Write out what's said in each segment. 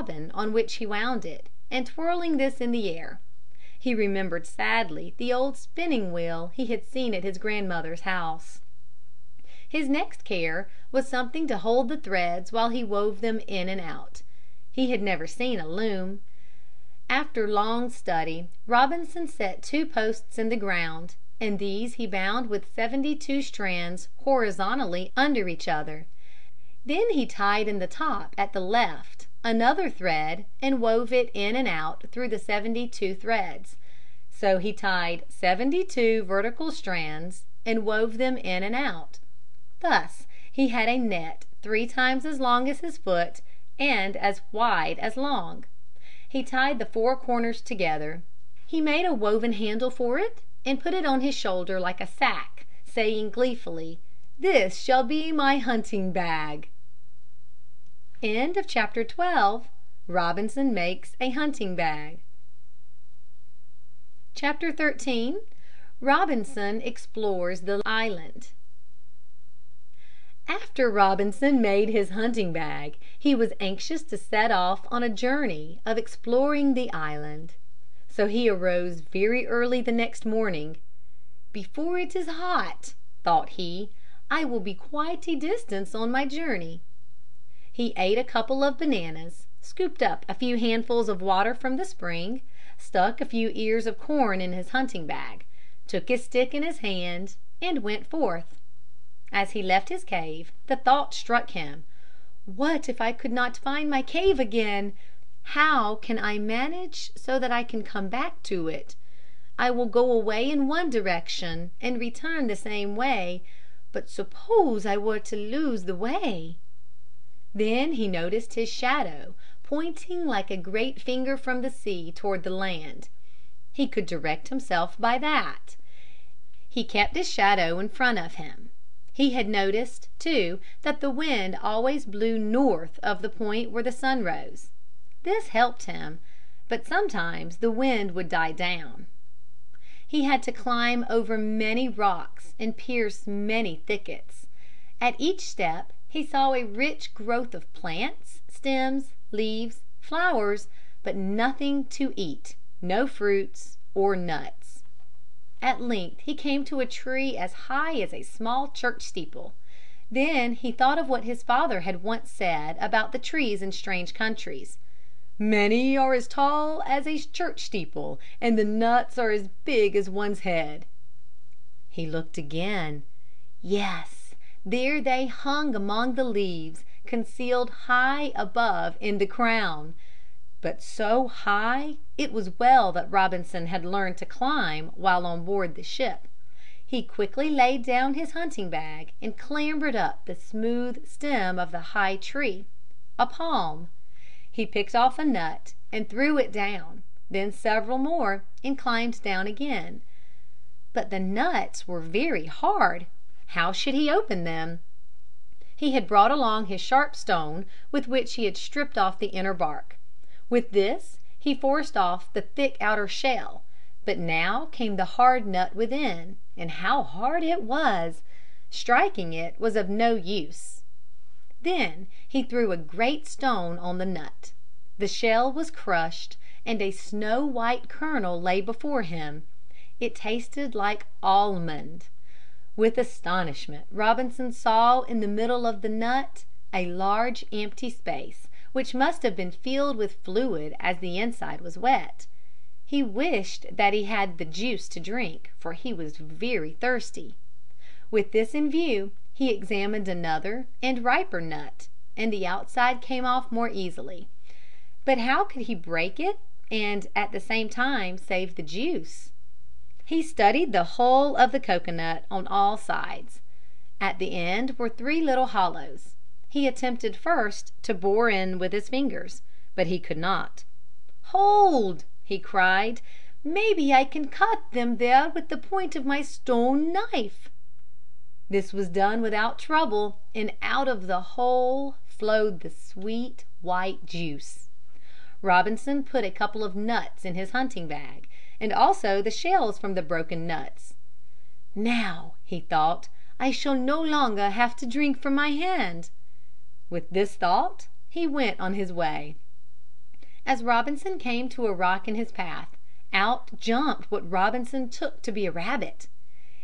bobbin on which he wound it, and twirling this in the air. He remembered sadly the old spinning wheel he had seen at his grandmother's house. His next care was something to hold the threads while he wove them in and out. He had never seen a loom. After long study, Robinson set 2 posts in the ground, and these he bound with 72 strands horizontally under each other. Then he tied in the top at the left another thread and wove it in and out through the 72 threads. So he tied 72 vertical strands and wove them in and out. Thus he had a net 3 times as long as his foot and as wide as long. He tied the 4 corners together. He made a woven handle for it and put it on his shoulder like a sack, saying gleefully, "This shall be my hunting bag." Chapter 12. Robinson makes a hunting bag. Chapter 13. Robinson explores the island. After Robinson made his hunting bag, he was anxious to set off on a journey of exploring the island. So he arose very early the next morning. "Before it is hot," thought he, "I will be quite a distance on my journey." He ate a couple of bananas, scooped up a few handfuls of water from the spring, stuck a few ears of corn in his hunting bag, took his stick in his hand, and went forth. As he left his cave, the thought struck him, "What if I could not find my cave again? How can I manage so that I can come back to it? I will go away in one direction and return the same way, but suppose I were to lose the way?" Then he noticed his shadow pointing like a great finger from the sea toward the land. He could direct himself by that. He kept his shadow in front of him. He had noticed, too, that the wind always blew north of the point where the sun rose. This helped him, but sometimes the wind would die down. He had to climb over many rocks and pierce many thickets. At each step he saw a rich growth of plants, stems, leaves, flowers, but nothing to eat, no fruits or nuts. At length he came to a tree as high as a small church steeple. Then he thought of what his father had once said about the trees in strange countries. "Many are as tall as a church steeple, and the nuts are as big as one's head." He looked again. Yes, there they hung among the leaves, concealed high above in the crown. But so high it was well that Robinson had learned to climb while on board the ship. He quickly laid down his hunting bag and clambered up the smooth stem of the high tree, a palm. He picked off a nut and threw it down, then several more, and climbed down again. But the nuts were very hard. How should he open them? He had brought along his sharp stone with which he had stripped off the inner bark. With this he forced off the thick outer shell, but now came the hard nut within, and how hard it was! Striking it was of no use. Then he threw a great stone on the nut. The shell was crushed, and a snow white kernel lay before him. It tasted like almond. With astonishment Robinson saw in the middle of the nut a large empty space, which must have been filled with fluid, as the inside was wet. He wished that he had the juice to drink, for he was very thirsty. With this in view he examined another and riper nut, and the outside came off more easily. But how could he break it and at the same time save the juice? He studied the hull of the cocoanut on all sides. At the end were 3 little hollows. He attempted first to bore in with his fingers, but he could not. "Hold!" he cried. "Maybe I can cut them there with the point of my stone knife." This was done without trouble, and out of the hole flowed the sweet white juice. Robinson put a couple of nuts in his hunting bag, and also the shells from the broken nuts. "Now," he thought, "I shall no longer have to drink from my hand." With this thought he went on his way. As Robinson came to a rock in his path, out jumped what Robinson took to be a rabbit.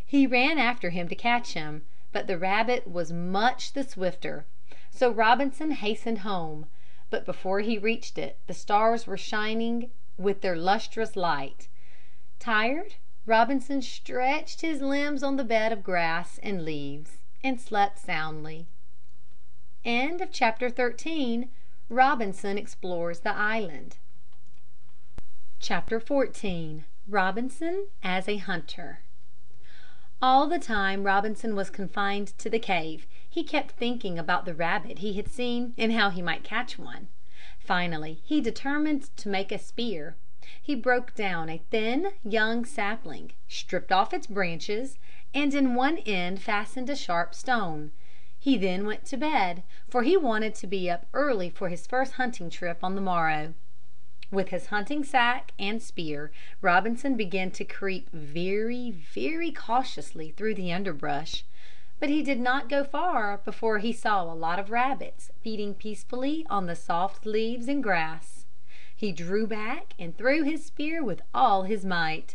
He ran after him to catch him, but the rabbit was much the swifter. So Robinson hastened home, but before he reached it the stars were shining with their lustrous light. Tired, Robinson stretched his limbs on the bed of grass and leaves and slept soundly. Chapter 13. Robinson explores the island. Chapter 14. Robinson as a hunter. All the time Robinson was confined to the cave he kept thinking about the rabbit he had seen and how he might catch one. Finally he determined to make a spear. He broke down a thin young sapling, stripped off its branches, and in one end fastened a sharp stone. He then went to bed, for he wanted to be up early for his first hunting trip on the morrow. With his hunting sack and spear, Robinson began to creep very, very cautiously through the underbrush. But he did not go far before he saw a lot of rabbits feeding peacefully on the soft leaves and grass. He drew back and threw his spear with all his might.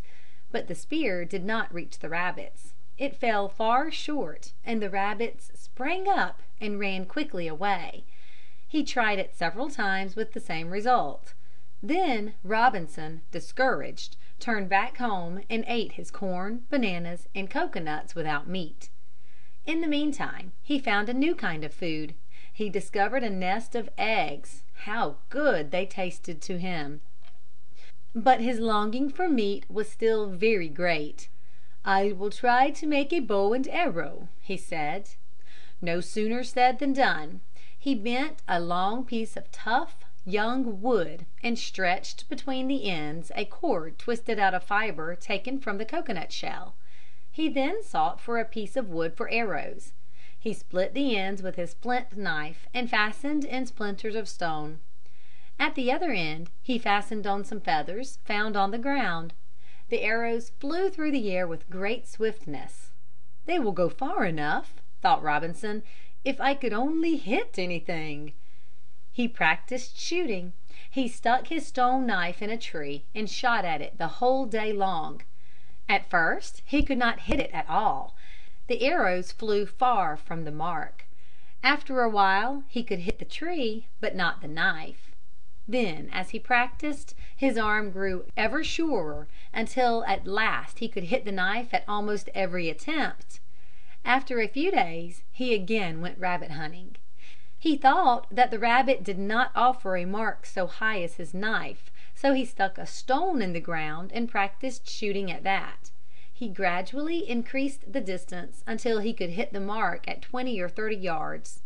But the spear did not reach the rabbits. It fell far short, and the rabbits sprang up and ran quickly away. He tried it several times with the same result. Then Robinson, discouraged, turned back home and ate his corn, bananas, and coconuts without meat. In the meantime he found a new kind of food. He discovered a nest of eggs. How good they tasted to him! But his longing for meat was still very great. "I will try to make a bow and arrow," he said. No sooner said than done. He bent a long piece of tough, young wood and stretched between the ends a cord twisted out of fiber taken from the coconut shell. He then sought for a piece of wood for arrows. He split the ends with his flint knife and fastened in splinters of stone. At the other end he fastened on some feathers found on the ground. The arrows flew through the air with great swiftness. "They will go far enough," thought Robinson, "if I could only hit anything." He practiced shooting. He stuck his stone knife in a tree and shot at it the whole day long. At first he could not hit it at all. The arrows flew far from the mark. After a while he could hit the tree, but not the knife. Then, as he practiced, his arm grew ever surer until at last he could hit the knife at almost every attempt. After a few days he again went rabbit hunting. He thought that the rabbit did not offer a mark so high as his knife, so he stuck a stone in the ground and practiced shooting at that. He gradually increased the distance until he could hit the mark at 20 or 30 yards.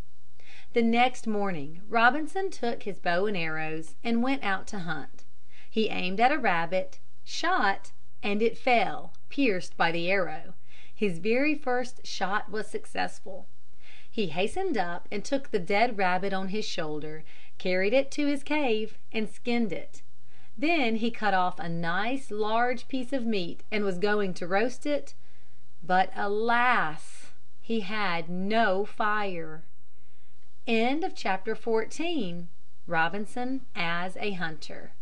The next morning Robinson took his bow and arrows and went out to hunt. He aimed at a rabbit, shot, and it fell, pierced by the arrow. His very first shot was successful. He hastened up and took the dead rabbit on his shoulder, carried it to his cave, and skinned it. Then he cut off a nice large piece of meat and was going to roast it. But alas! He had no fire. Chapter 15. Robinson as a hunter.